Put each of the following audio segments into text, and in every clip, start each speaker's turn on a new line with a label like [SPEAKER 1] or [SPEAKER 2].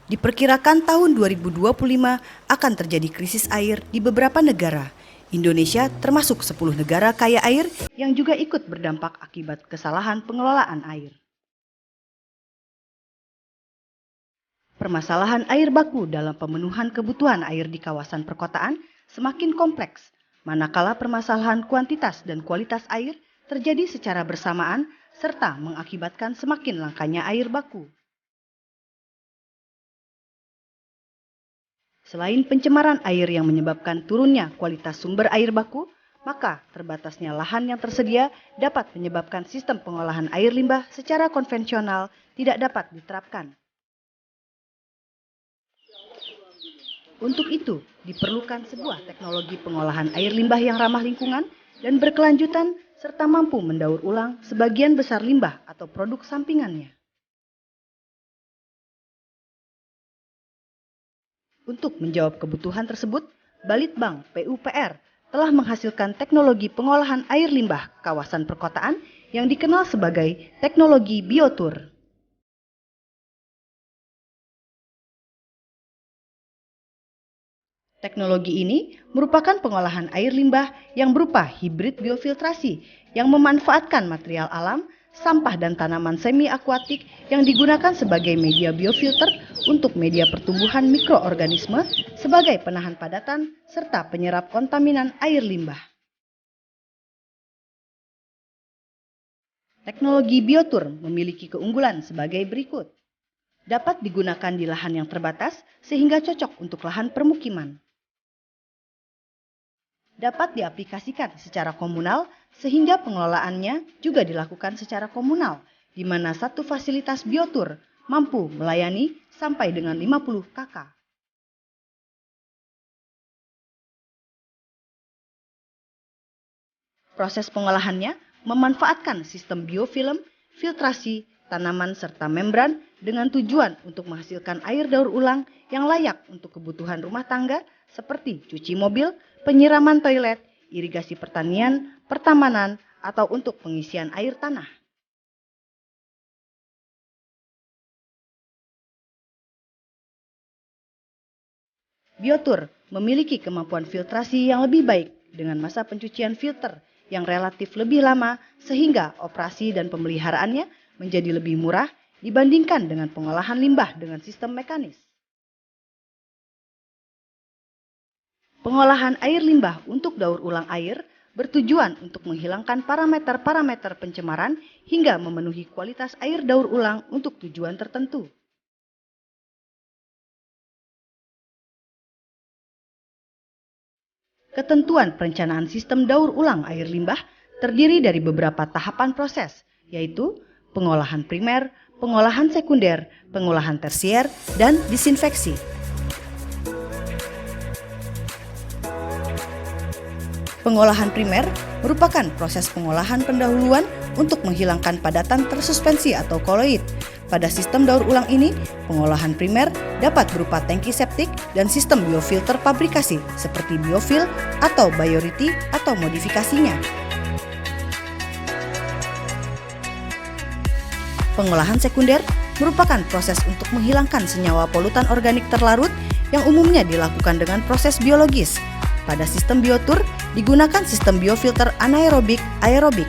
[SPEAKER 1] Diperkirakan tahun 2025 akan terjadi krisis air di beberapa negara. Indonesia termasuk 10 negara kaya air yang juga ikut berdampak akibat kesalahan pengelolaan air. Permasalahan air baku dalam pemenuhan kebutuhan air di kawasan perkotaan semakin kompleks, manakala permasalahan kuantitas dan kualitas air terjadi secara bersamaan serta mengakibatkan semakin langkanya air baku. Selain pencemaran air yang menyebabkan turunnya kualitas sumber air baku, maka terbatasnya lahan yang tersedia dapat menyebabkan sistem pengolahan air limbah secara konvensional tidak dapat diterapkan. Untuk itu, diperlukan sebuah teknologi pengolahan air limbah yang ramah lingkungan dan berkelanjutan serta mampu mendaur ulang sebagian besar limbah atau produk sampingannya. Untuk menjawab kebutuhan tersebut, Balitbang PUPR telah menghasilkan teknologi pengolahan air limbah kawasan perkotaan yang dikenal sebagai teknologi Biotur. Teknologi ini merupakan pengolahan air limbah yang berupa hibrid biofiltrasi yang memanfaatkan material alam, sampah dan tanaman semi-akuatik yang digunakan sebagai media biofilter untuk media pertumbuhan mikroorganisme sebagai penahan padatan serta penyerap kontaminan air limbah. Teknologi Biotur memiliki keunggulan sebagai berikut. Dapat digunakan di lahan yang terbatas sehingga cocok untuk lahan permukiman. Dapat diaplikasikan secara komunal sehingga pengelolaannya juga dilakukan secara komunal, di mana satu fasilitas Biotur mampu melayani sampai dengan 50 KK. Proses pengolahannya memanfaatkan sistem biofilm, filtrasi, tanaman serta membran dengan tujuan untuk menghasilkan air daur ulang yang layak untuk kebutuhan rumah tangga seperti cuci mobil, penyiraman toilet, irigasi pertanian, pertamanan, atau untuk pengisian air tanah. Biotur memiliki kemampuan filtrasi yang lebih baik dengan masa pencucian filter yang relatif lebih lama sehingga operasi dan pemeliharaannya menjadi lebih murah dibandingkan dengan pengolahan limbah dengan sistem mekanis. Pengolahan air limbah untuk daur ulang air bertujuan untuk menghilangkan parameter-parameter pencemaran hingga memenuhi kualitas air daur ulang untuk tujuan tertentu. Ketentuan perencanaan sistem daur ulang air limbah terdiri dari beberapa tahapan proses, yaitu pengolahan primer, pengolahan sekunder, pengolahan tersier, dan disinfeksi. Pengolahan primer merupakan proses pengolahan pendahuluan untuk menghilangkan padatan tersuspensi atau koloid. Pada sistem daur ulang ini, pengolahan primer dapat berupa tangki septik dan sistem biofilter pabrikasi seperti biofil atau bioriti atau modifikasinya. Pengolahan sekunder merupakan proses untuk menghilangkan senyawa polutan organik terlarut yang umumnya dilakukan dengan proses biologis. Pada sistem Biotur digunakan sistem biofilter anaerobik aerobik.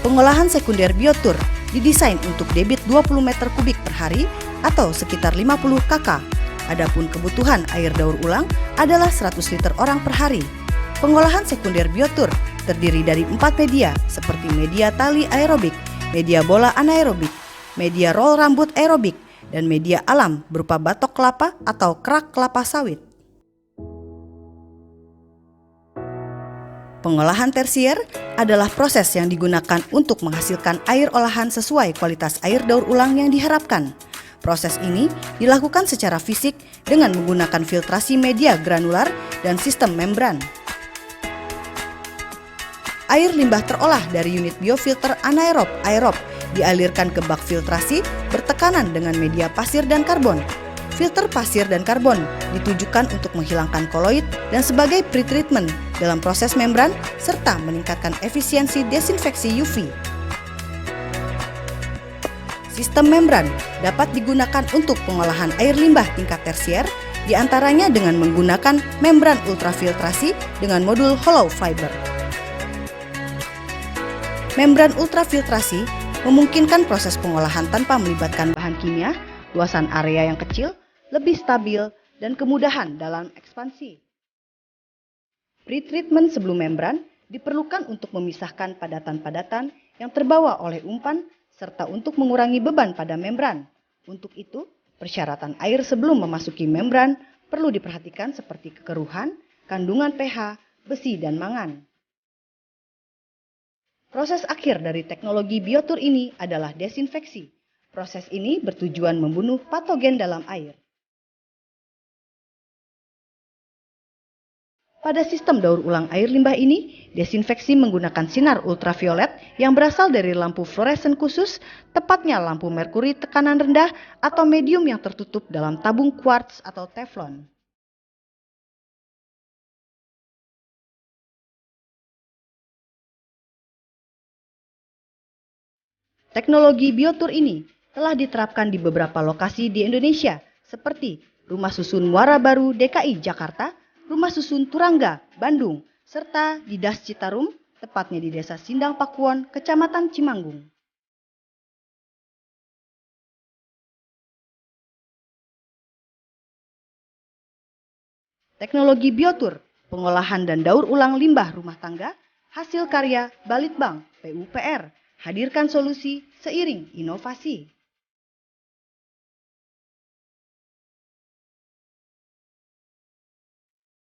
[SPEAKER 1] Pengolahan sekunder Biotur didesain untuk debit 20 meter kubik per hari atau sekitar 50 KK. Adapun kebutuhan air daur ulang adalah 100 liter orang per hari. Pengolahan sekunder Biotur terdiri dari 4 media seperti media tali aerobik, media bola anaerobik, media roll rambut aerobik, dan media alam berupa batok kelapa atau kerak kelapa sawit. Pengolahan tersier adalah proses yang digunakan untuk menghasilkan air olahan sesuai kualitas air daur ulang yang diharapkan. Proses ini dilakukan secara fisik dengan menggunakan filtrasi media granular dan sistem membran. Air limbah terolah dari unit biofilter anaerob aerob dialirkan ke bak filtrasi bertekanan dengan media pasir dan karbon. Filter pasir dan karbon ditujukan untuk menghilangkan koloid dan sebagai pretreatment dalam proses membran serta meningkatkan efisiensi desinfeksi UV. Sistem membran dapat digunakan untuk pengolahan air limbah tingkat tersier, di antaranya dengan menggunakan membran ultrafiltrasi dengan modul hollow fiber. Membran ultrafiltrasi memungkinkan proses pengolahan tanpa melibatkan bahan kimia, luasan area yang kecil, lebih stabil, dan kemudahan dalam ekspansi. Pretreatment sebelum membran diperlukan untuk memisahkan padatan-padatan yang terbawa oleh umpan serta untuk mengurangi beban pada membran. Untuk itu, persyaratan air sebelum memasuki membran perlu diperhatikan seperti kekeruhan, kandungan pH, besi, dan mangan. Proses akhir dari teknologi Biotur ini adalah desinfeksi. Proses ini bertujuan membunuh patogen dalam air. Pada sistem daur ulang air limbah ini, desinfeksi menggunakan sinar ultraviolet yang berasal dari lampu fluoresen khusus, tepatnya lampu merkuri tekanan rendah atau medium yang tertutup dalam tabung quartz atau teflon. Teknologi Biotur ini telah diterapkan di beberapa lokasi di Indonesia, seperti Rumah Susun Muara Baru DKI Jakarta, Rumah Susun Turangga, Bandung, serta di Das Citarum, tepatnya di Desa Sindang Pakuwon, Kecamatan Cimanggung. Teknologi Biotur, pengolahan dan daur ulang limbah rumah tangga, hasil karya Balitbang, PUPR, hadirkan solusi seiring inovasi.